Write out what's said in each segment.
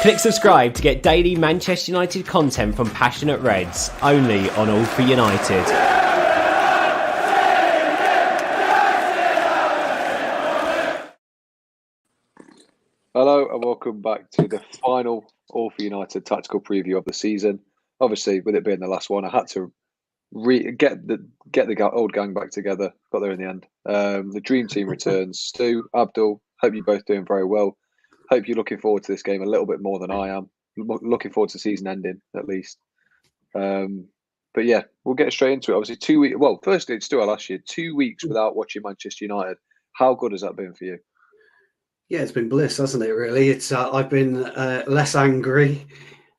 Click subscribe to get daily Manchester United content from passionate Reds, only on All for United. Hello and welcome back to the final All for United tactical preview of the season. Obviously, with it being the last one, I had to get the old gang back together. Got there in the end. The dream team returns. Stu, Abdul, hope you're both doing very well. Hope you're looking forward to this game a little bit more than I am. Looking forward to season ending at least. But yeah, we'll get straight into it. Obviously, 2 weeks. Well, firstly, Stu, I'll ask you. 2 weeks without watching Manchester United. How good has that been for you? Yeah, it's been bliss, hasn't it? Really, it's I've been less angry,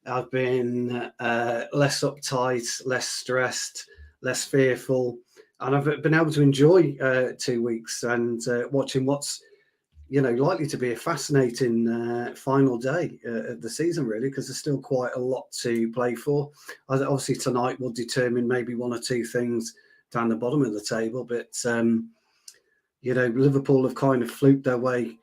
I've been less uptight, less stressed, less fearful, and I've been able to enjoy 2 weeks and watching what's likely to be a fascinating final day of the season, really, because there's still quite a lot to play for. Obviously, tonight will determine maybe one or two things down the bottom of the table, but Liverpool have kind of fluked their way.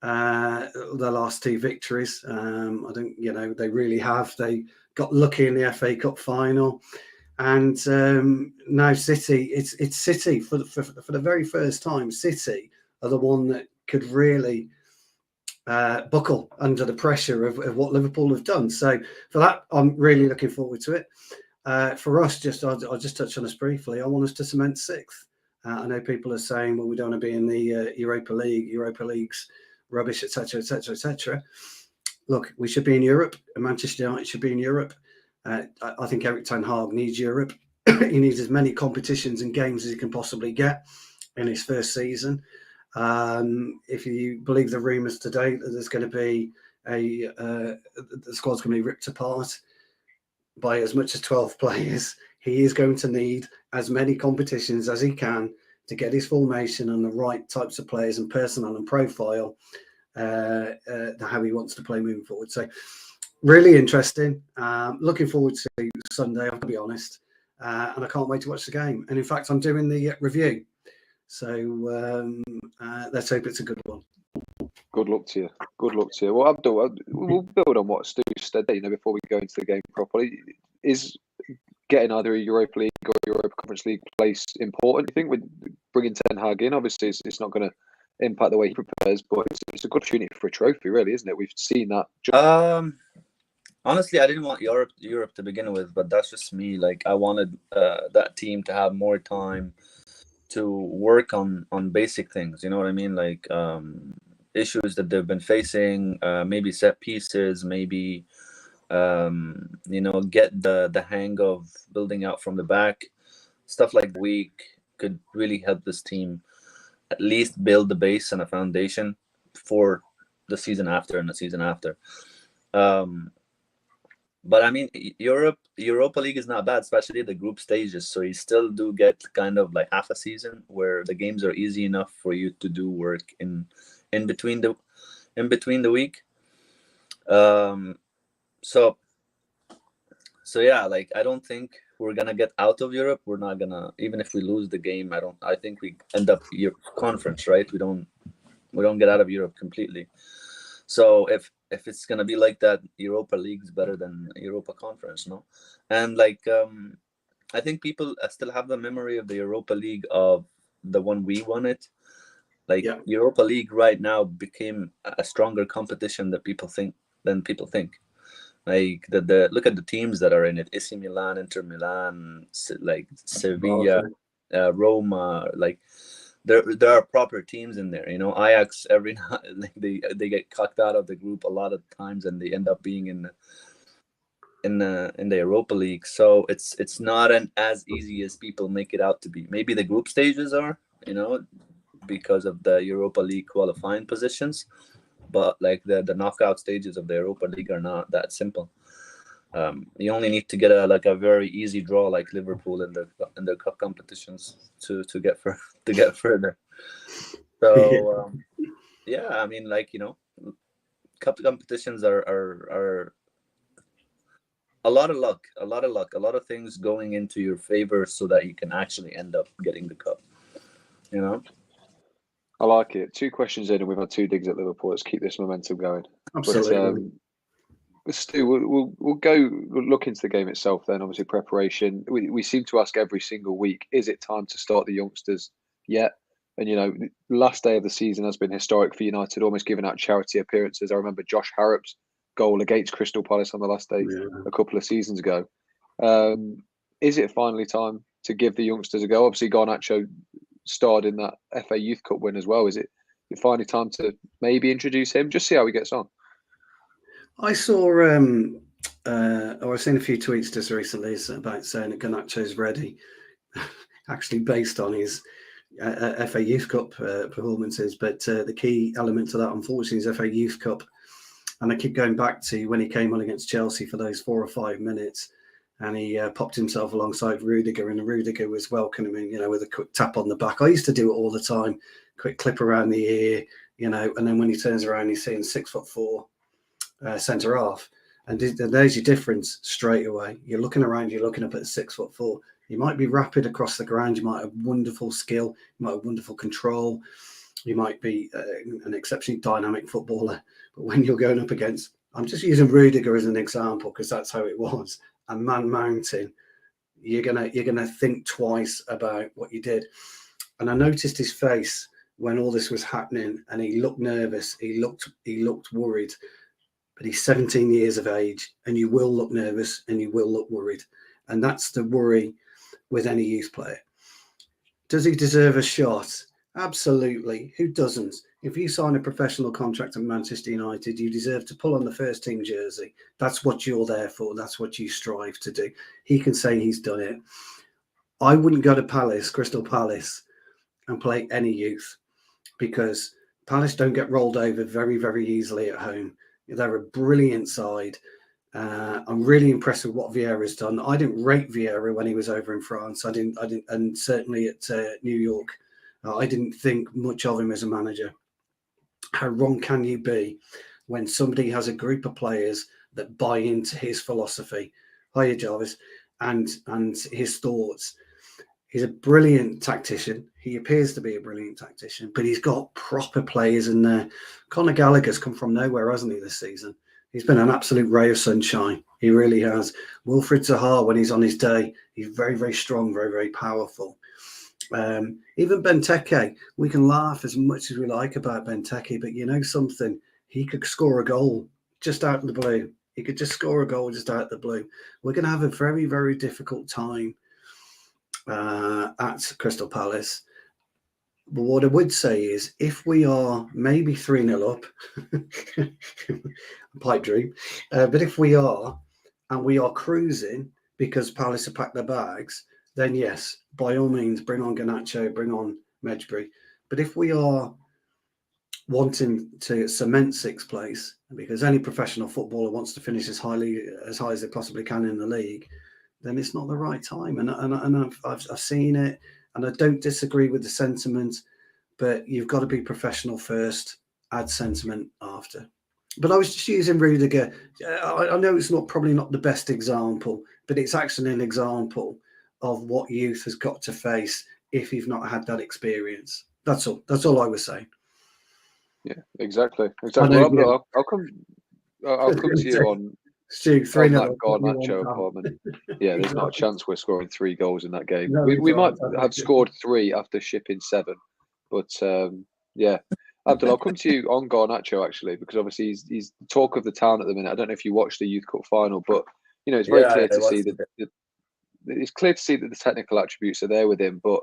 Their last two victories. I think they really have. They got lucky in the FA Cup final, and now City. It's City for the very first time. City are the one that could really buckle under the pressure of what Liverpool have done. So for that, I'm really looking forward to it. For us, I'll just touch on this briefly. I want us to cement sixth. I know people are saying, well, we don't want to be in the Europa League's rubbish, etc., etc., etc. Look, we should be in Europe, and Manchester United should be in Europe. I think Eric Ten Hag needs Europe. He needs as many competitions and games as he can possibly get in his first season. If you believe the rumours today that there's going to be the squad's going to be ripped apart by as much as 12 players, he is going to need as many competitions as he can to get his formation and the right types of players and personnel and profile, how he wants to play moving forward. So really interesting. Looking forward to Sunday, I'll be honest. And I can't wait to watch the game. And in fact, I'm doing the review. So let's hope it's a good one. Good luck to you. Good luck to you. Well, Abdul, we'll build on what Stu said there, before we go into the game properly. Is getting either a Europa League or Europa Conference League place important? I think with bringing Ten Hag in, obviously it's not going to impact the way he prepares, but it's a good opportunity for a trophy, really, isn't it? We've seen that. Honestly, I didn't want Europe to begin with, but that's just me. Like, I wanted that team to have more time to work on basic things. You know what I mean? Like issues that they've been facing, maybe set pieces, maybe. Get the hang of building out from the back, stuff like that. We could really help this team at least build the base and a foundation for the season after and the season after. But I mean, Europa League is not bad, especially the group stages. So you still do get kind of like half a season where the games are easy enough for you to do work in between the week. So yeah, like, I don't think we're gonna get out of Europe. We're not gonna, even if we lose the game. I think we end up Europe conference, right? We don't get out of Europe completely. So if it's gonna be like that, Europa League's better than Europa Conference, no? And like I think people still have the memory of the Europa League of the one we won it. Like, yeah. Europa League right now became a stronger competition than people think. Like the look at the teams that are in it: AC Milan, Inter Milan, like Sevilla, Roma. Like there are proper teams in there. Ajax every night, like they get kicked out of the group a lot of times, and they end up being in the Europa League. So it's not as easy as people make it out to be. Maybe the group stages are, because of the Europa League qualifying positions. But like the knockout stages of the Europa League are not that simple. You only need to get a very easy draw, like Liverpool in their cup competitions to get further. So yeah, I mean, like, cup competitions are a lot of luck, a lot of things going into your favor so that you can actually end up getting the cup. I like it. 2 questions in, and we've had 2 digs at Liverpool. Let's keep this momentum going. Absolutely. But, Stu, we'll look into the game itself then. Obviously, preparation. We seem to ask every single week: is it time to start the youngsters yet? And the last day of the season has been historic for United, almost giving out charity appearances. I remember Josh Harrop's goal against Crystal Palace on the last day a couple of seasons ago. Is it finally time to give the youngsters a go? Obviously, Garnacho starred in that FA Youth Cup win as well. Is it finally time to maybe introduce him? Just see how he gets on. I saw, or I've seen a few tweets just recently about saying that Garnacho's ready, actually based on his FA Youth Cup performances. But the key element to that, unfortunately, is FA Youth Cup. And I keep going back to when he came on against Chelsea for those 4 or 5 minutes, and he popped himself alongside Rudiger, and Rudiger was welcoming him, with a quick tap on the back. I used to do it all the time, quick clip around the ear, and then when he turns around, he's seeing 6'4" centre half, and there's your difference straight away. You're looking around, you're looking up at 6'4". You might be rapid across the ground, you might have wonderful skill, you might have wonderful control, you might be an exceptionally dynamic footballer, but when you're going up against, I'm just using Rudiger as an example because that's how it was, a man mountain, you're gonna think twice about what you did. And I noticed his face when all this was happening, and he looked nervous, he looked worried. But he's 17 years of age, and you will look nervous and you will look worried. And that's the worry with any youth player. Does he deserve a shot? Absolutely. Who doesn't? If you sign a professional contract at Manchester United, you deserve to pull on the first team jersey. That's what you're there for. That's what you strive to do. He can say he's done it. I wouldn't go to Crystal Palace, and play any youth, because Palace don't get rolled over very, very easily at home. They're a brilliant side. I'm really impressed with what Vieira's done. I didn't rate Vieira when he was over in France. I didn't, and certainly at New York, I didn't think much of him as a manager. How wrong can you be when somebody has a group of players that buy into his philosophy? Hiya, Jarvis, and his thoughts. He's a brilliant tactician. He appears to be a brilliant tactician, but he's got proper players in there. Conor Gallagher's come from nowhere, hasn't he, this season? He's been an absolute ray of sunshine. He really has. Wilfried Zaha, when he's on his day, he's very, very strong, very, very powerful. Even Benteke, we can laugh as much as we like about Benteke, but you know something? He could score a goal just out of the blue. He could just score a goal just out of the blue. We're going to have a very, very difficult time at Crystal Palace. But what I would say is, if we are maybe 3-0 up, pipe dream, but if we are, and we are cruising because Palace have packed their bags, then yes, by all means, bring on Garnacho, bring on Medjugorje. But if we are wanting to cement sixth place, because any professional footballer wants to finish as high as they possibly can in the league, then it's not the right time. And I've seen it, and I don't disagree with the sentiment, but you've got to be professional first, add sentiment after. But I was just using Rudiger. I know it's probably not the best example, but it's actually an example of what youth has got to face if you've not had that experience. That's all. That's all I was saying. Yeah, exactly. Well, I'll come to you on Stu, that Garnacho apartment. Yeah, there's not a chance we're scoring 3 goals in that game. No, we might have scored 3 after shipping 7, but yeah. Abdul, I'll come to you on Garnacho actually, because obviously he's the talk of the town at the minute. I don't know if you watched the Youth Cup final, but it's very clear to see that it's clear to see that the technical attributes are there with him. But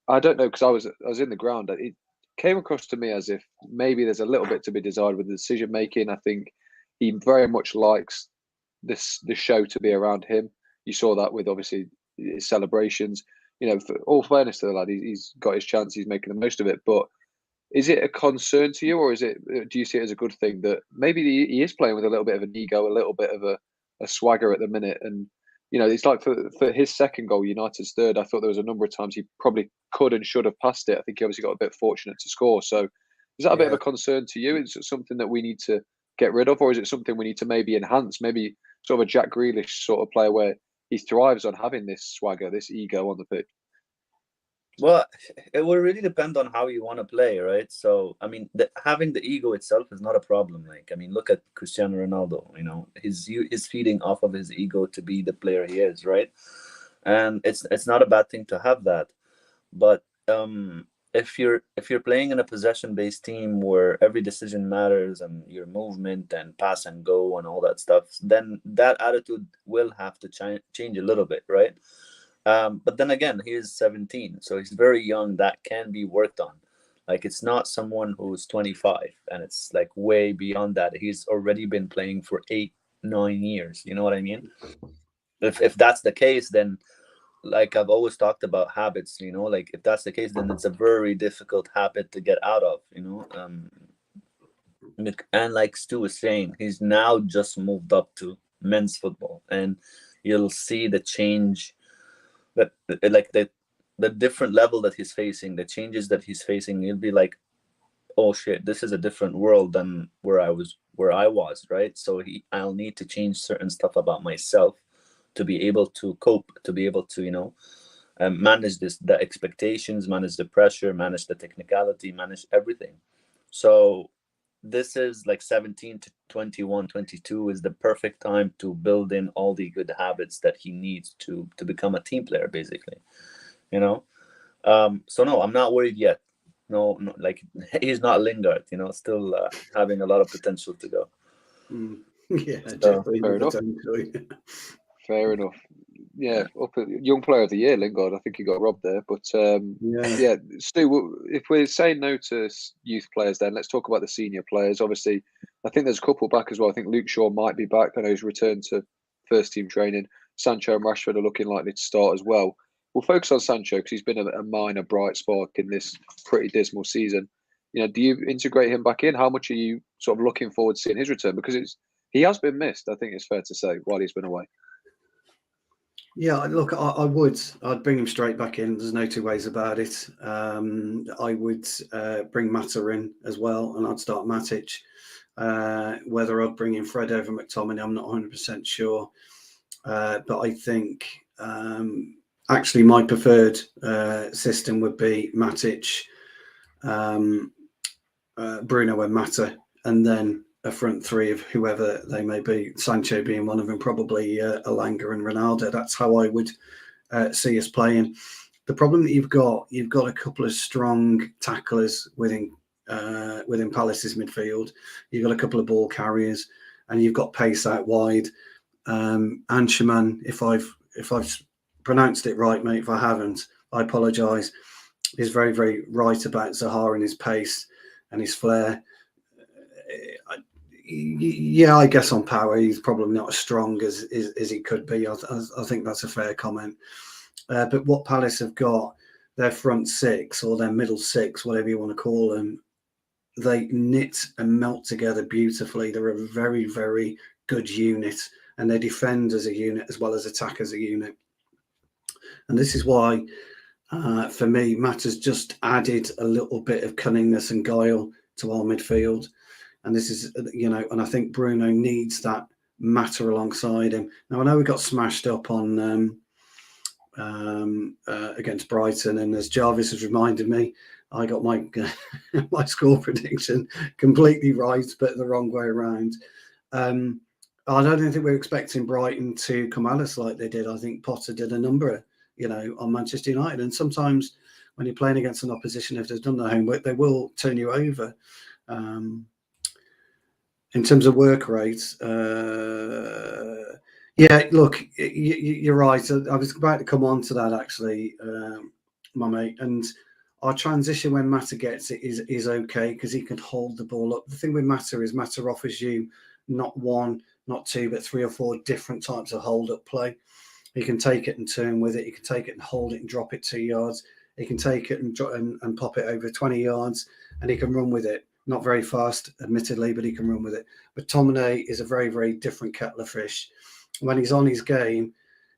I don't know, because I was in the ground. It came across to me as if maybe there's a little bit to be desired with the decision making. I think he very much likes the show to be around him. You saw that with obviously his celebrations. For all fairness to the lad, he's got his chance. He's making the most of it. But is it a concern to you, or do you see it as a good thing that maybe he is playing with a little bit of an ego, a little bit of a swagger at the minute? And it's like for his second goal, United's third, I thought there was a number of times he probably could and should have passed it. I think he obviously got a bit fortunate to score. So is that a bit of a concern to you? Is it something that we need to get rid of, or is it something we need to maybe enhance? Maybe sort of a Jack Grealish sort of player where he thrives on having this swagger, this ego on the pitch. Well, it will really depend on how you want to play, right? So, I mean, having the ego itself is not a problem. Like, I mean, look at Cristiano Ronaldo. You know, he's feeding off of his ego to be the player he is, right? And it's not a bad thing to have that. But if you're playing in a possession-based team where every decision matters and your movement and pass and go and all that stuff, then that attitude will have to change a little bit, right? But then again, he is 17, so he's very young. That can be worked on. Like, it's not someone who's 25 and it's like way beyond that. He's already been playing for 8, 9 years. You know what I mean? If that's the case, then, like I've always talked about habits, like if that's the case, then it's a very difficult habit to get out of, and like Stu was saying, he's now just moved up to men's football, and you'll see the change, that like the different level that he's facing, the changes that he's facing. You'll be like, oh shit, this is a different world than where I was, right? So I'll need to change certain stuff about myself to be able to cope, to be able to manage the expectations, manage the pressure, manage the technicality, manage everything. So this is like 17 to 21, 22 is the perfect time to build in all the good habits that he needs to become a team player, basically. So no, I'm not worried yet. No, like he's not Lingard, still having a lot of potential to go. Yeah, fair enough. Fair enough. Yeah, up at Young Player of the Year, Lingard. I think he got robbed there. But yeah, Stu, if we're saying no to youth players, then let's talk about the senior players. Obviously, I think there's a couple back as well. I think Luke Shaw might be back. I know he's returned to first team training. Sancho and Rashford are looking likely to start as well. We'll focus on Sancho because he's been a minor bright spark in this pretty dismal season. Do you integrate him back in? How much are you sort of looking forward to seeing his return? Because he has been missed, I think it's fair to say, while he's been away. Yeah, look, I would. I'd bring him straight back in. There's no two ways about it. I would bring Mata in as well, and I'd start Matic. Whether I'd bring in Fred over McTominay, I'm not 100% sure. But I think actually my preferred system would be Matic, Bruno and Mata, and then a front three of whoever they may be, Sancho being one of them, probably Elanga and Ronaldo. That's how I would see us playing. The problem that you've got a couple of strong tacklers within Palace's midfield. You've got a couple of ball carriers, and you've got pace out wide. Anshaman, if I've pronounced it right, mate, if I haven't, I apologise, is very, very right about Zaha and his pace and his flair. Yeah, I guess on power, he's probably not as strong as he could be. I think that's a fair comment. But what Palace have got, their front six or their middle six, whatever you want to call them, they knit and melt together beautifully. They're a very, very good unit, and they defend as a unit as well as attack as a unit. And this is why, for me, Matt has just added a little bit of cunningness and guile to our midfield. And this is, and I think Bruno needs that Matter alongside him. Now, I know we got smashed up on against Brighton, and as Jarvis has reminded me, I got my my score prediction completely right, but the wrong way around. I don't think we're expecting Brighton to come at us like they did. I think Potter did a number, on Manchester United. And sometimes when you're playing against an opposition, if they've done their homework, they will turn you over. In terms of work rates, yeah, look, you're right. I was about to come on to that, actually, my mate. And our transition when Mata gets it is okay because he can hold the ball up. The thing with Mata is Mata offers you not one, not two, but 3 or 4 different types of hold-up play. He can take it and turn with it. He can take it and hold it and drop it 2 yards. He can take it and pop it over 20 yards, and he can run with it. Not very fast, admittedly, but he can run with it. But McTominay is a very, very different kettle of fish. When he's on his game,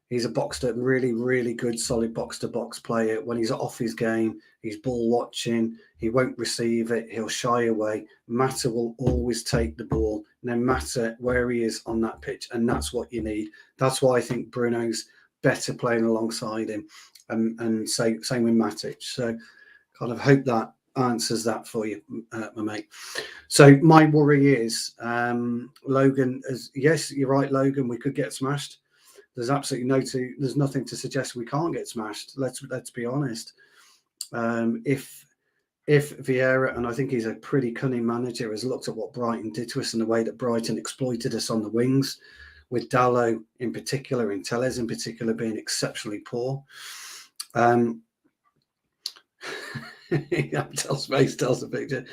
he's a really, really good, solid box-to-box player. When he's off his game, he's ball watching. He won't receive it. He'll shy away. Mata will always take the ball, no matter where he is on that pitch, and that's what you need. That's why I think Bruno's better playing alongside him, and same with Matic. So kind of hope that answers that for you, my mate. So my worry is Logan. Yes, you're right, Logan. We could get smashed. There's absolutely there's nothing to suggest we can't get smashed. Let's be honest. If Vieira, and I think he's a pretty cunning manager, has looked at what Brighton did to us and the way that Brighton exploited us on the wings, with Dalot in particular and Telles in particular being exceptionally poor. Tells the picture.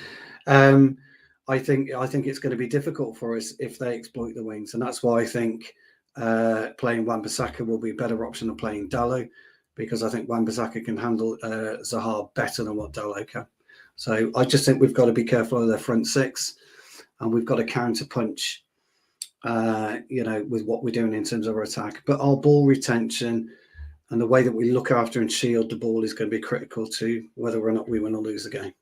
I think it's going to be difficult for us if they exploit the wings, and that's why I think playing Wan-Bissaka will be a better option than playing Dalot, because I think Wan-Bissaka can handle Zaha better than what Dalot can. So I just think we've got to be careful of their front six, and we've got to counter punch, with what we're doing in terms of our attack. But our ball retention and the way that we look after and shield the ball is going to be critical to whether or not we win or lose the game.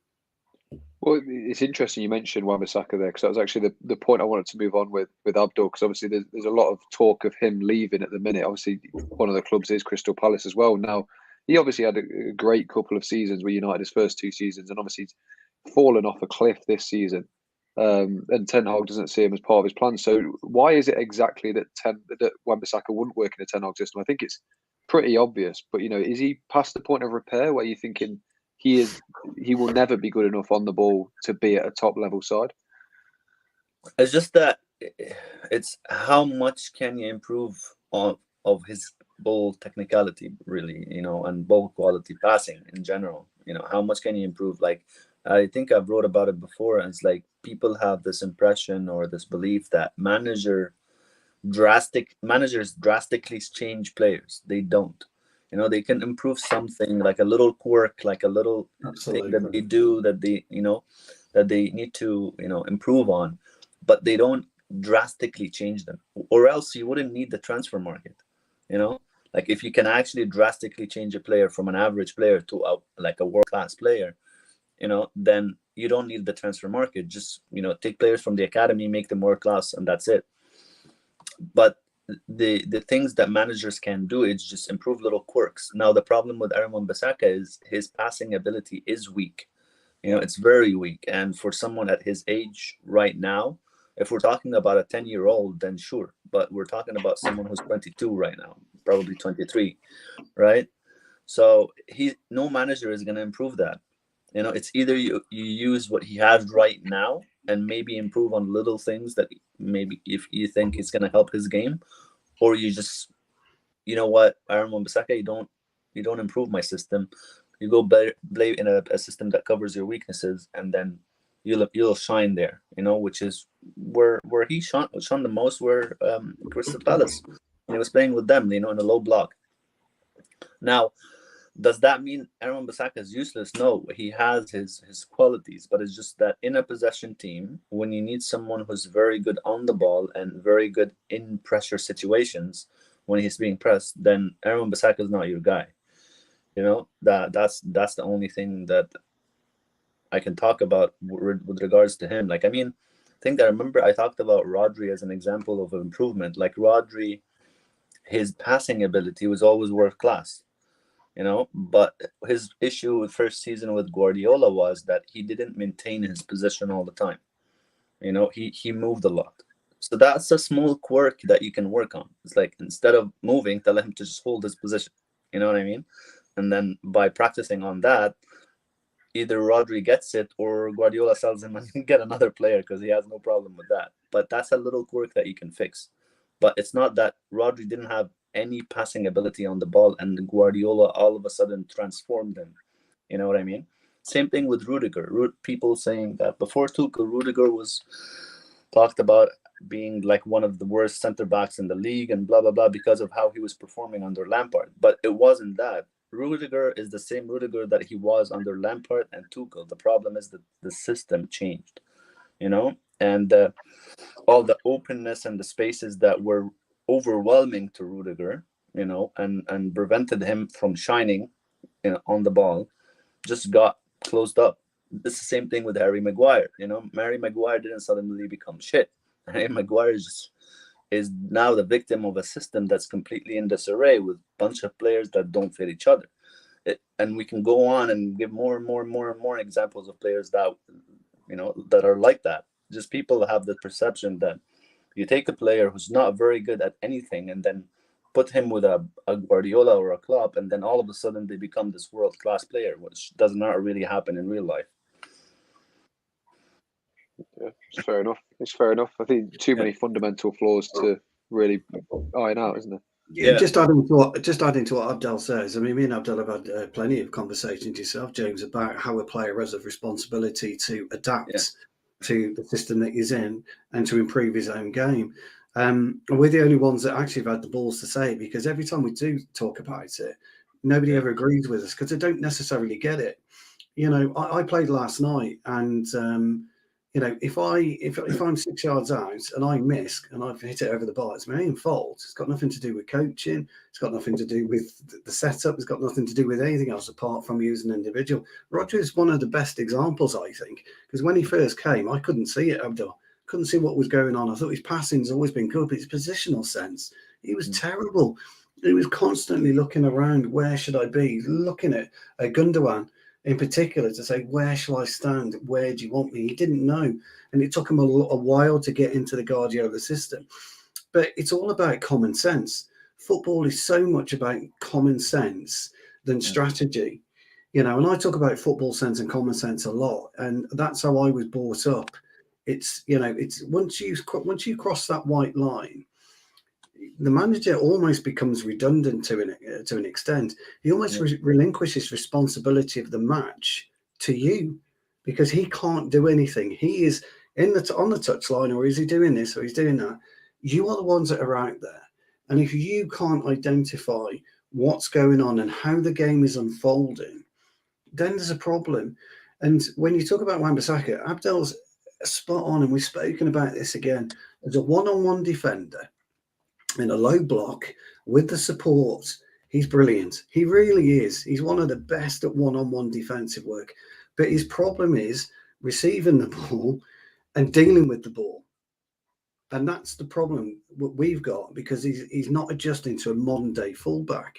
Well, it's interesting you mentioned Wan-Bissaka there, because that was actually the point I wanted to move on with Abdul, because obviously there's a lot of talk of him leaving at the minute. Obviously, one of the clubs is Crystal Palace as well. Now, he obviously had a great couple of seasons with United, his first 2 seasons, and obviously he's fallen off a cliff this season. And Ten Hag doesn't see him as part of his plan. So why is it exactly that Wan-Bissaka wouldn't work in a Ten Hag system? I think it's pretty obvious, but is he past the point of repair where you're thinking he will never be good enough on the ball to be at a top level side? It's just that it's how much can you improve of his ball technicality, really, and ball quality, passing in general. How much can you improve? Like, I think I've wrote about it before, and it's like people have this impression or this belief that managers drastically change players. They don't. They can improve something, like a little quirk, like a little thing that they do that they need to improve on, but they don't drastically change them, or else you wouldn't need the transfer market. Like, if you can actually drastically change a player from an average player to a world-class player, then you don't need the transfer market. Just take players from the academy, make them world-class, and that's it. But the things that managers can do is just improve little quirks. Now, the problem with Aaron Wan-Bissaka is his passing ability is weak. It's very weak. And for someone at his age right now, if we're talking about a 10-year-old, then sure. But we're talking about someone who's 22 right now, probably 23, right? So no manager is going to improve that. It's either you use what he has right now and maybe improve on little things that maybe if you think it's going to help his game, or you just, Aaron Wan-Bissaka, you don't improve my system. You go play in a system that covers your weaknesses, and then you'll shine there. Which is where he shone the most. Where Crystal Palace, he was playing with them, in a low block. Now, does that mean Aaron Wan-Bissaka is useless? No, he has his qualities, but it's just that in a possession team, when you need someone who's very good on the ball and very good in pressure situations when he's being pressed, then Aaron Wan-Bissaka is not your guy. That's the only thing that I can talk about with regards to him. Like, I think I remember I talked about Rodri as an example of improvement. Like, Rodri, his passing ability was always world class. But his issue with first season with Guardiola was that he didn't maintain his position all the time. He moved a lot. So that's a small quirk that you can work on. It's like, instead of moving, tell him to just hold his position. You know what I mean? And then by practicing on that, either Rodri gets it or Guardiola sells him and get another player, because he has no problem with that. But that's a little quirk that you can fix. But it's not that Rodri didn't have any passing ability on the ball and Guardiola all of a sudden transformed him. You know what I mean? Same thing with Rudiger. People saying that before Tuchel, Rudiger was talked about being like one of the worst center backs in the league and blah, blah, blah, because of how he was performing under Lampard. But it wasn't that. Rudiger is the same Rudiger that he was under Lampard and Tuchel. The problem is that the system changed, and all the openness and the spaces that were overwhelming to Rudiger, and prevented him from shining on the ball, just got closed up. It's the same thing with Harry Maguire. Harry Maguire didn't suddenly become shit. Harry Maguire is just is now the victim of a system that's completely in disarray with a bunch of players that don't fit each other. And we can go on and give more and more and more and more examples of players that, that are like that. Just people have the perception that you take a player who's not very good at anything and then put him with a Guardiola or a Klopp, and then all of a sudden they become this world-class player, which does not really happen in real life. Yeah, it's fair enough. It's fair enough. I think too many fundamental flaws to really iron out, isn't it? Yeah, just adding to what Abdel says. I mean, me and Abdel have had plenty of conversations yourself, James, about how a player has a responsibility to adapt to the system that he's in and to improve his own game. And we're the only ones that actually have had the balls to say it, because every time we do talk about it, nobody ever agrees with us because they don't necessarily get it. I played last night, and if I'm 6 yards out and I miss and I've hit it over the bar, it's my own fault. It's got nothing to do with coaching. It's got nothing to do with the setup. It's got nothing to do with anything else apart from you as an individual. Roger is one of the best examples, I think, because when he first came, I couldn't see it, Abdul. Couldn't see what was going on. I thought his passing's always been good, but his positional sense, he was terrible. He was constantly looking around. Where should I be? Looking at Gundogan in particular to say, where shall I stand? Where do you want me? He didn't know. And it took him a while to get into the Guardiola system. But it's all about common sense. Football is so much about common sense than strategy. And I talk about football sense and common sense a lot. And that's how I was brought up. It's once you cross that white line, the manager almost becomes redundant to an extent. He almost relinquishes responsibility of the match to you, because he can't do anything. He is on the touchline, or is he doing this, or he's doing that. You are the ones that are out there, and if you can't identify what's going on and how the game is unfolding, then there's a problem. And when you talk about Wan-Bissaka, Abdel's spot on, and we've spoken about this again. As a one-on-one defender in a low block with the support, he's brilliant. He really is. He's one of the best at one-on-one defensive work. But his problem is receiving the ball and dealing with the ball. And that's the problem we've got, because he's not adjusting to a modern-day fullback.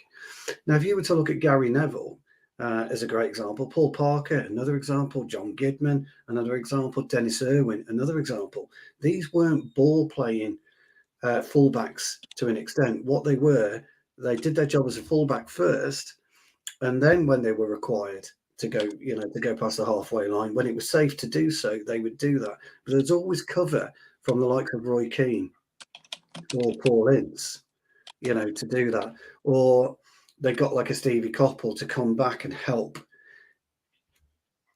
Now, if you were to look at Gary Neville as a great example, Paul Parker, another example, John Gidman, another example, Dennis Irwin, another example. These weren't ball-playing fullbacks to an extent. What they were, they did their job as a fullback first, and then when they were required to go past the halfway line, when it was safe to do so, they would do that. But there's always cover from the likes of Roy Keane or Paul Ince, to do that. Or they got like a Stevie Coppell to come back and help.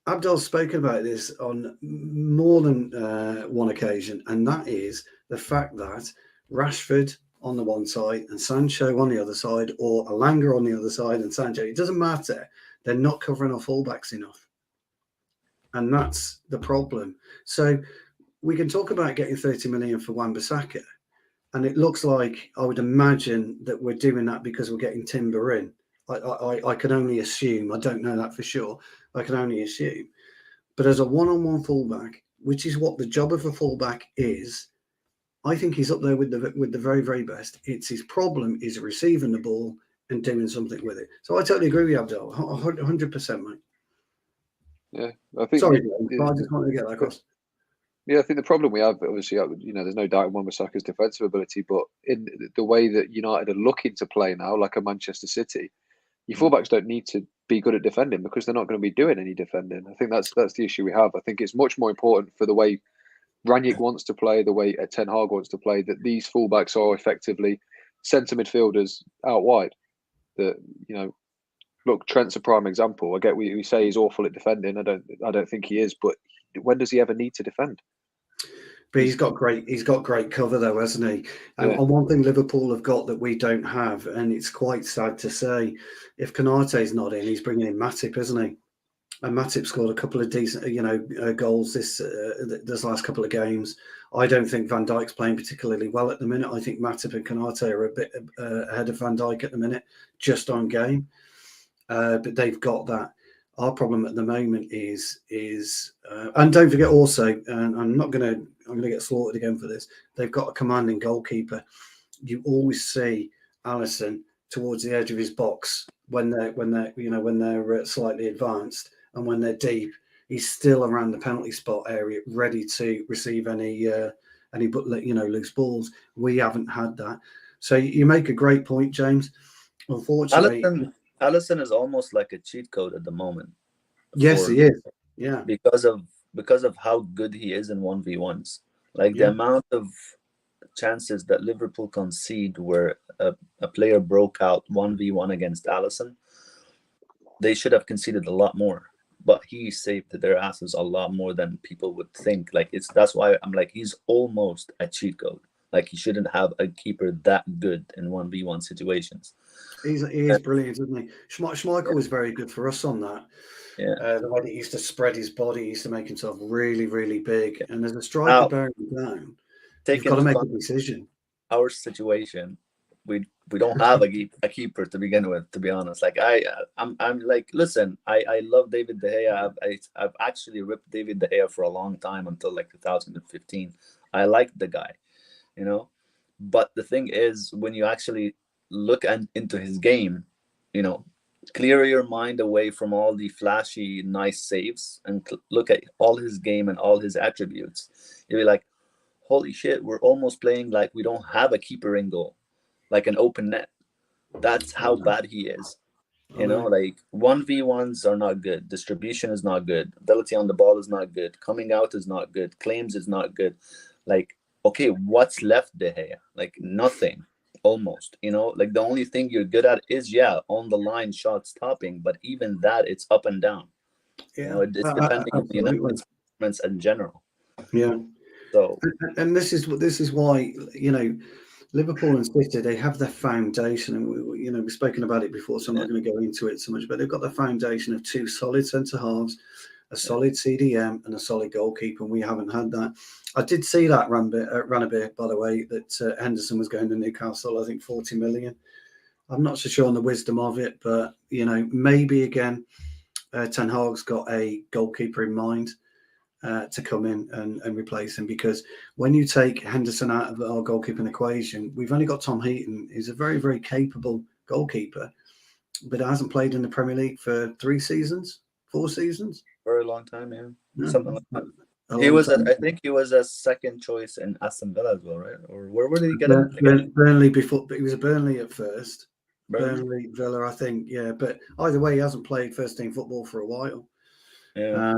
Abdel's spoken about this on more than one occasion, and that is the fact that Rashford on the one side and Sancho on the other side, or Alanga on the other side and Sancho, it doesn't matter. They're not covering our fullbacks enough. And that's the problem. So we can talk about getting 30 million for Wan-Bissaka, and it looks like, I would imagine, that we're doing that because we're getting Timber in. I can only assume. I don't know that for sure. I can only assume. But as a one-on-one fullback, which is what the job of a fullback is, I think he's up there with the very, very best. It's his problem is receiving the ball and doing something with it. So I totally agree with you, Abdel, 100%, mate. Yeah, I think. Sorry, but I just wanted to get that across. Yeah, I think the problem we have, obviously, there's no doubt in Wan-Bissaka's defensive ability, but in the way that United are looking to play now, like a Manchester City, your fullbacks don't need to be good at defending, because they're not going to be doing any defending. I think that's the issue we have. I think it's much more important for the way Ranić wants to play, the way Ten Hag wants to play, that these fullbacks are effectively centre midfielders out wide. That look, Trent's a prime example. I get we say he's awful at defending. I don't think he is, but when does he ever need to defend? But he's got great cover though, hasn't he? Yeah. And one thing Liverpool have got that we don't have, and it's quite sad to say, if Konate's not in, he's bringing in Matip, isn't he? And Matip scored a couple of decent, goals this last couple of games. I don't think Van Dijk's playing particularly well at the minute. I think Matip and Konate are a bit ahead of Van Dijk at the minute, just on game. But they've got that. Our problem at the moment is and don't forget also, and I'm gonna get slaughtered again for this. They've got a commanding goalkeeper. You always see Allison towards the edge of his box when they're slightly advanced, and when they're deep, he's still around the penalty spot area, ready to receive any loose balls. We haven't had that. So you make a great point, James. Unfortunately, Allison is almost like a cheat code at the moment. Yes, he is. Yeah, because of how good he is in 1v1s. Like the amount of chances that Liverpool concede where a player broke out 1v1 against Allison, they should have conceded a lot more. But he saved their asses a lot more than people would think. Like that's why I'm like, he's almost a cheat code. Like he shouldn't have a keeper that good in 1v1 situations. He is brilliant, isn't he? Schmeichel was very good for us on that. Yeah, the way that he used to spread his body, he used to make himself really, really big. And as a striker bearing down, you've got to make a decision. Our situation, we don't have a keeper to begin with, to be honest. Like I'm like, listen, I love David De Gea. I've actually ripped David De Gea for a long time until like 2015. I liked the guy, you know. But the thing is, when you actually look into his game, you know, clear your mind away from all the flashy, nice saves and look at all his game and all his attributes. You'll be like, holy shit, we're almost playing like we don't have a keeper in goal, like an open net. That's how bad he is. You know, like 1v1s are not good. Distribution is not good. Ability on the ball is not good. Coming out is not good. Claims is not good. Like, okay, what's left, De Gea? Like nothing. Almost, you know, like the only thing you're good at is on the line shot stopping, but even that, it's up and down. You know, it's depending on the performance in general. Yeah. So, and this is why, you know, Liverpool and City, they have their foundation, and we've spoken about it before, so I'm not going to go into it so much. But they've got the foundation of two solid centre halves, a solid CDM, and a solid goalkeeper. And we haven't had that. I did see that run a bit, by the way, that Henderson was going to Newcastle, I think 40 million. I'm not so sure on the wisdom of it, but, you know, maybe again, Ten Hag's got a goalkeeper in mind to come in and replace him, because when you take Henderson out of our goalkeeping equation, we've only got Tom Heaton. He's a very, very capable goalkeeper, but hasn't played in the Premier League for 4 seasons. Very long time, something like that. I think he was a second choice in Aston Villa as well, right? Or where did he get him? Burnley before, but he was a Burnley at first. Burnley, Villa, I think, yeah. But either way, he hasn't played first team football for a while. Yeah.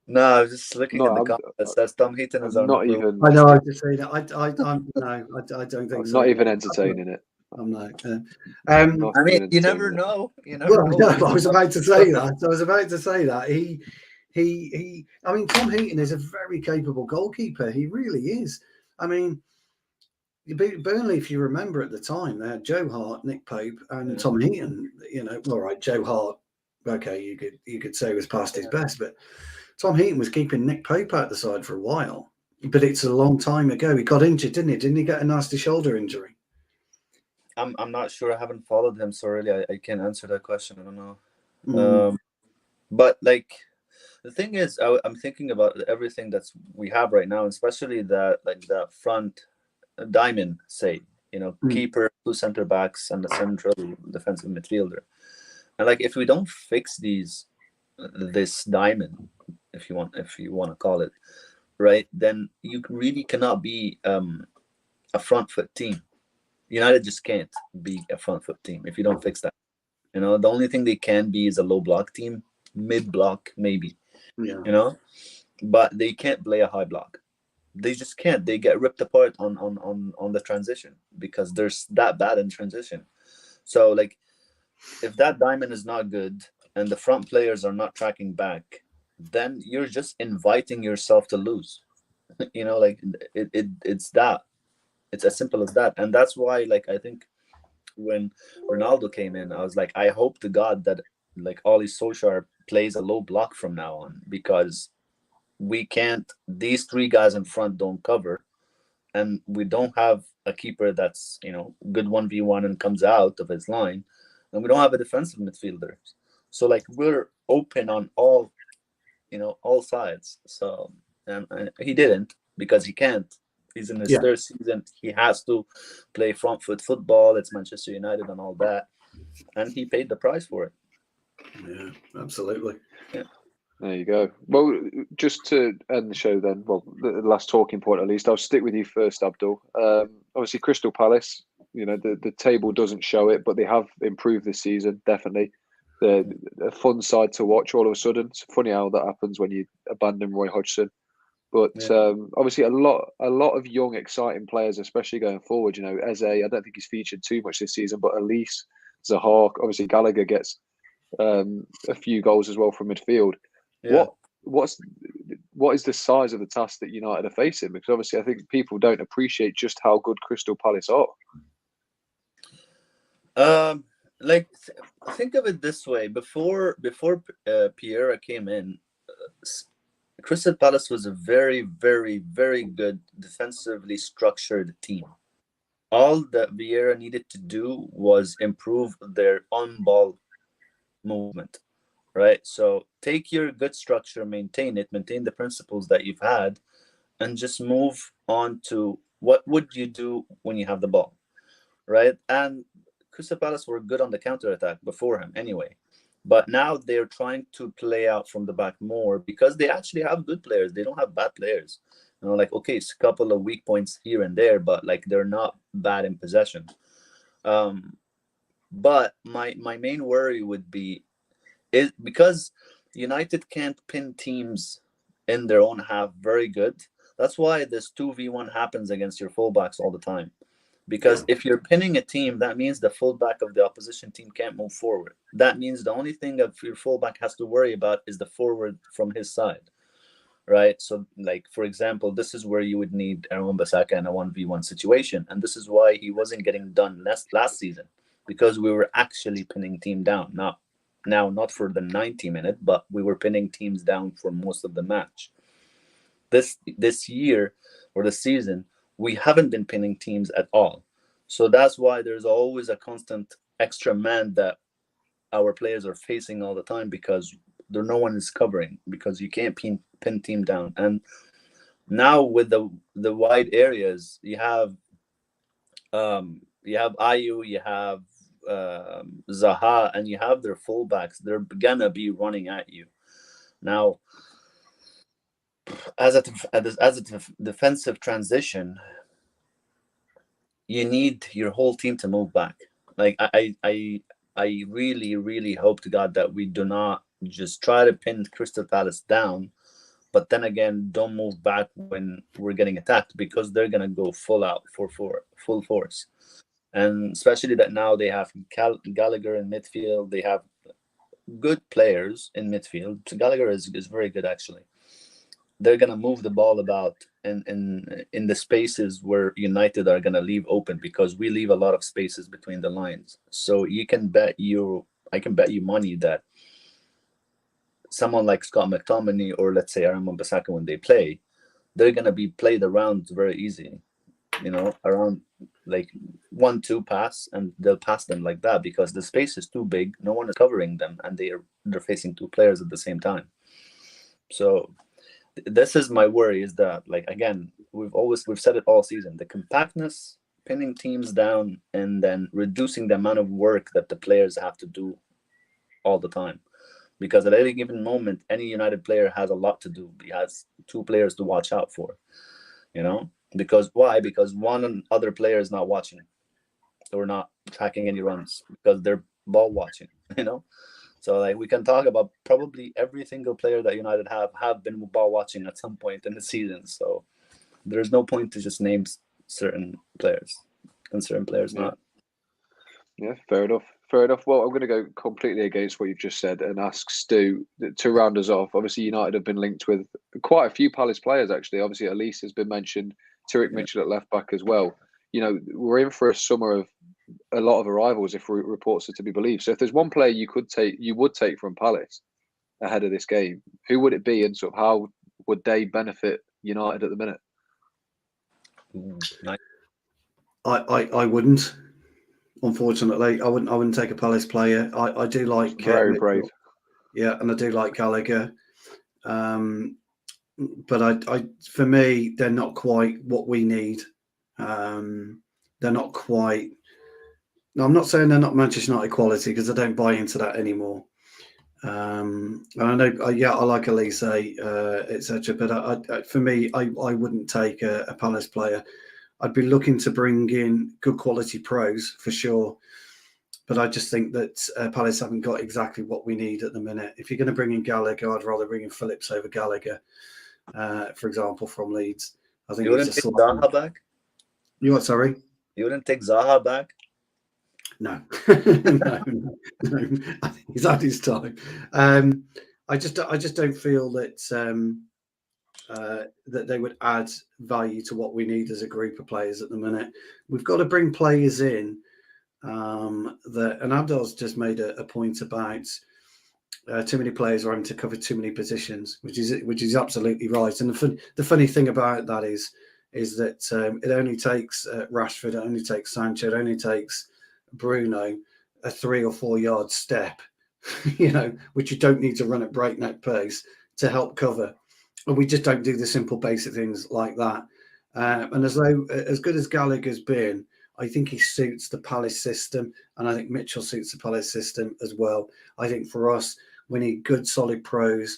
No, I was just looking at the comment that says Tom Heaton is not even. I know. I just say that. I don't think I'm so. not even entertaining it. I'm not. I mean, you never know. You never know. No, I was about to say that. He. I mean, Tom Heaton is a very capable goalkeeper. He really is. I mean, Burnley, if you remember at the time, they had Joe Hart, Nick Pope, and Tom Heaton. You know, all right, Joe Hart. Okay, you could say was past his best, but Tom Heaton was keeping Nick Pope out the side for a while. But it's a long time ago. He got injured, didn't he? Didn't he get a nasty shoulder injury? I'm not sure. I haven't followed him, so really I can't answer that question. I don't know. But like the thing is, I'm thinking about everything that's we have right now, especially that like the front diamond, say, you know, keeper, 2 center backs, and the central defensive midfielder. And like if we don't fix this diamond, if you want to call it, right, then you really cannot be a front foot team. United just can't be a front foot team if you don't fix that. You know, the only thing they can be is a low block team, mid block maybe. Yeah. You know, but they can't play a high block. They just can't. They get ripped apart on the transition because they're that bad in transition. So like, if that diamond is not good and the front players are not tracking back, then you're just inviting yourself to lose. You know, like it's that. It's as simple as that. And that's why, like, I think when Ronaldo came in, I was like, I hope to God that like Ollie Solskjaer plays a low block from now on, because we can't. These 3 guys in front don't cover, and we don't have a keeper that's good 1v1 and comes out of his line, and we don't have a defensive midfielder. So like we're open on all sides. So and he didn't, because he can't. He's in his third season. He has to play front foot football. It's Manchester United and all that, and he paid the price for it. Yeah, absolutely. Yeah. There you go. Well, just to end the show then, well, the last talking point at least, I'll stick with you first, Abdul. Obviously, Crystal Palace, the table doesn't show it, but they have improved this season, definitely. They're a fun side to watch all of a sudden. It's funny how that happens when you abandon Roy Hodgson. But obviously, a lot of young, exciting players, especially going forward. Eze, I don't think he's featured too much this season, but Elise, Zaha, obviously Gallagher gets a few goals as well from midfield. Yeah. What is the size of the task that United are facing? Because obviously, I think people don't appreciate just how good Crystal Palace are. Think of it this way: before Pierre came in, Crystal Palace was a very, very, very good defensively structured team. All that Vieira needed to do was improve their on-ball movement, right? So take your good structure, maintain the principles that you've had, and just move on to what would you do when you have the ball, right? And Crystal Palace were good on the counter-attack before him anyway. But now they're trying to play out from the back more, because they actually have good players. They don't have bad players. Okay, it's a couple of weak points here and there, but like they're not bad in possession. But my main worry would be is because United can't pin teams in their own half very good. That's why this 2v1 happens against your fullbacks all the time. Because if you're pinning a team, that means the fullback of the opposition team can't move forward. That means the only thing that your fullback has to worry about is the forward from his side, right? So, like, for example, this is where you would need Aaron Bissaka in a 1v1 situation. And this is why he wasn't getting done last season, because we were actually pinning team down. Not for the 90 minute, but we were pinning teams down for most of the match. This year or the season, we haven't been pinning teams at all. So that's why there's always a constant extra man that our players are facing all the time, because no one is covering, because you can't pin team down. And now with the wide areas, you have Ayu, you have Zaha, and you have their fullbacks. They're gonna be running at you. Now, as a defensive transition, you need your whole team to move back. Like I really, really hope to God that we do not just try to pin Crystal Palace down, but then again, don't move back when we're getting attacked, because they're gonna go full out for full force. And especially that now they have Gallagher in midfield. They have good players in midfield. So Gallagher is very good, actually. They're gonna move the ball about in the spaces where United are gonna leave open, because we leave a lot of spaces between the lines. So I can bet you money that someone like Scott McTominay or let's say Aaron Wan-Bissaka, when they play, they're gonna be played around very easy. Around like 1-2 pass, and they'll pass them like that, because the space is too big. No one is covering them, and they're facing two players at the same time. So this is my worry, is that, like, again, we've said it all season, the compactness, pinning teams down, and then reducing the amount of work that the players have to do all the time. Because at any given moment, any United player has a lot to do. He has two players to watch out for, because why? Because one other player is not watching, or not tracking any runs, because they're ball watching, So like we can talk about probably every single player that United have been ball watching at some point in the season. So there's no point to just name certain players and certain players not. Yeah, fair enough. Well, I'm going to go completely against what you've just said and ask Stu to round us off. Obviously, United have been linked with quite a few Palace players, actually. Obviously, Elise has been mentioned, Tariq Mitchell at left back as well. We're in for a summer of a lot of arrivals, if reports are to be believed. So if there's one player you would take from Palace ahead of this game, who would it be, and sort of how would they benefit United at the minute? Ooh, nice. I wouldn't. Unfortunately, I wouldn't take a Palace player. I do like Very Mitchell. brave. Yeah, and I do like Gallagher. But I for me, they're not quite what we need. They're not quite. No, I'm not saying they're not Manchester United quality because I don't buy into that anymore. And I know, I like Elise, etc. But for me, I wouldn't take a Palace player. I'd be looking to bring in good quality pros for sure. But I just think that Palace haven't got exactly what we need at the minute. If you're going to bring in Gallagher, I'd rather bring in Phillips over Gallagher, for example, from Leeds. I think You he's wouldn't a take slight. Zaha back? You what? Sorry. You wouldn't take Zaha back? No, no. I think he's had his time. I just don't feel that that they would add value to what we need as a group of players at the minute. We've got to bring players in that, and Abdul's just made a point about too many players are having to cover too many positions, which is absolutely right. And the funny thing about that is that it only takes Rashford, it only takes Sancho, it only takes Bruno a 3 or 4 yard step, which you don't need to run at breakneck pace to help cover. And we just don't do the simple basic things like that. And as good as Gallagher's been, I think he suits the Palace system, and I think Mitchell suits the Palace system as well. I think for us, we need good, solid pros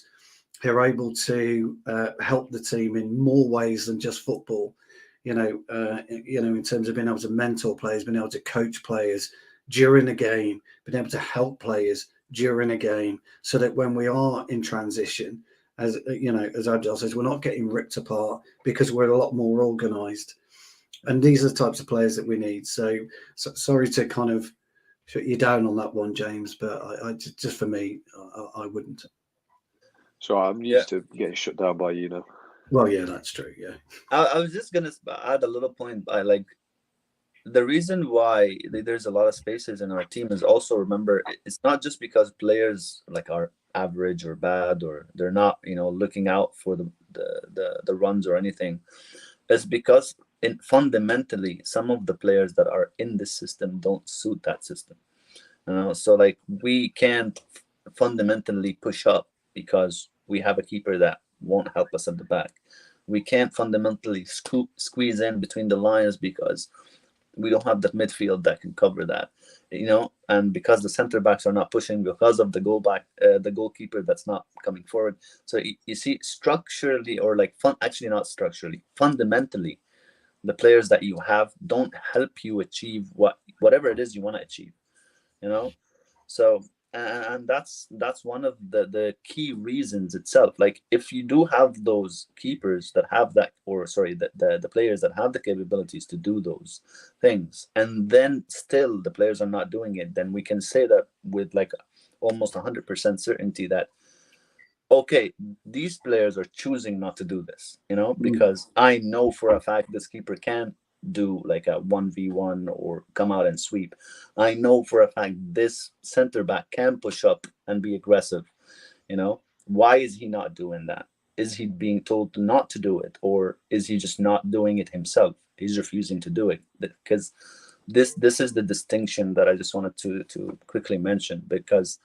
who are able to help the team in more ways than just football. In terms of being able to mentor players, being able to coach players during a game, being able to help players during a game, so that when we are in transition, as Abdul says, we're not getting ripped apart because we're a lot more organised. And these are the types of players that we need. So sorry to kind of shut you down on that one, James, but I just for me, I wouldn't. So I'm used to getting shut down by you now. Well, yeah, that's true. Yeah. I was just gonna add a little point. Like the reason why there's a lot of spaces in our team is also, remember, it's not just because players like are average or bad or they're not looking out for the runs or anything. It's because fundamentally some of the players that are in this system don't suit that system. So like we can't fundamentally push up because we have a keeper that won't help us at the back. We can't fundamentally squeeze in between the lines because we don't have the midfield that can cover that, and because the center backs are not pushing because of the goalkeeper that's not coming forward. So you see, structurally, or like actually not structurally, fundamentally, the players that you have don't help you achieve whatever it is you want to achieve, So and that's one of the key reasons itself. Like if you do have those keepers that have that, or sorry, the players that have the capabilities to do those things, and then still the players are not doing it, then we can say that with like almost 100% certainty that, okay, these players are choosing not to do this, because I know for a fact this keeper can do like a 1v1 or come out and sweep. I know for a fact this center back can push up and be aggressive. Why is he not doing that? Is he being told not to do it, or is he just not doing it himself? He's refusing to do it. Because this is the distinction that I just wanted to quickly mention, because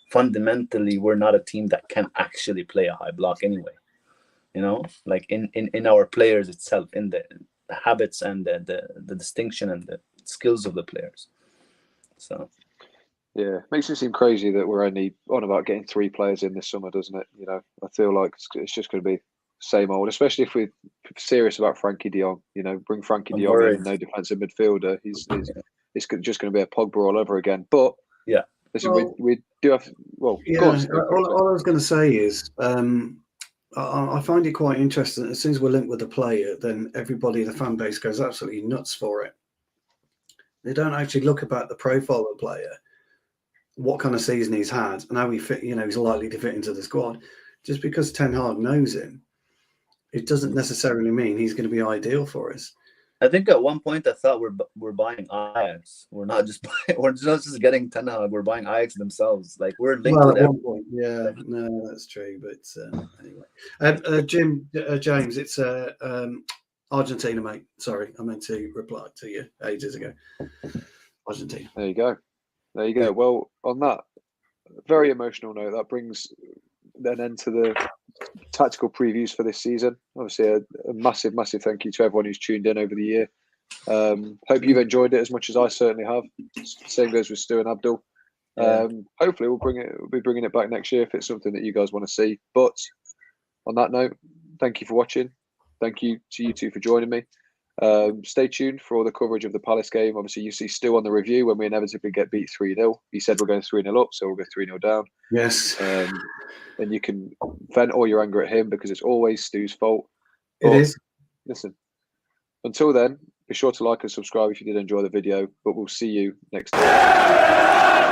fundamentally we're not a team that can actually play a high block anyway. Like in our players itself, in the habits and the distinction and the skills of the players. So yeah, makes it seem crazy that we're only on about getting 3 players in this summer, doesn't it? I feel like it's just going to be same old, especially if we're serious about Frankie de Jong. Bring Frankie de Jong in, no defensive midfielder. It's just going to be a Pogba all over again. But yeah, listen, we do have. Well, yeah. All I was going to say is, I find it quite interesting. As soon as we're linked with a player, then everybody in the fan base goes absolutely nuts for it. They don't actually look about the profile of the player, what kind of season he's had, and how he fit. He's likely to fit into the squad. Just because Ten Hag knows him, it doesn't necessarily mean he's going to be ideal for us. I think at one point I thought we're buying Ajax. We're not just just getting Ten Hag. We're buying Ajax themselves. Like we're linked with at one point. Yeah, no, that's true. But anyway, James, it's Argentina, mate. Sorry, I meant to reply to you ages ago. Argentina. There you go. There you go. Well, on that very emotional note, that brings an end to the tactical previews for this season. Obviously, a massive, massive thank you to everyone who's tuned in over the year. Hope you've enjoyed it as much as I certainly have. Same goes with Stu and Abdul. Hopefully, we'll be bringing it back next year if it's something that you guys want to see. But on that note, thank you for watching. Thank you to you two for joining me. Stay tuned for all the coverage of the Palace game. Obviously, you see Stu on the review when we inevitably get beat 3-0. He said we're going 3-0 up, so we'll go 3-0 down. Yes. And you can vent all your anger at him because it's always Stu's fault. It is. Listen, until then, be sure to like and subscribe if you did enjoy the video, but we'll see you next time.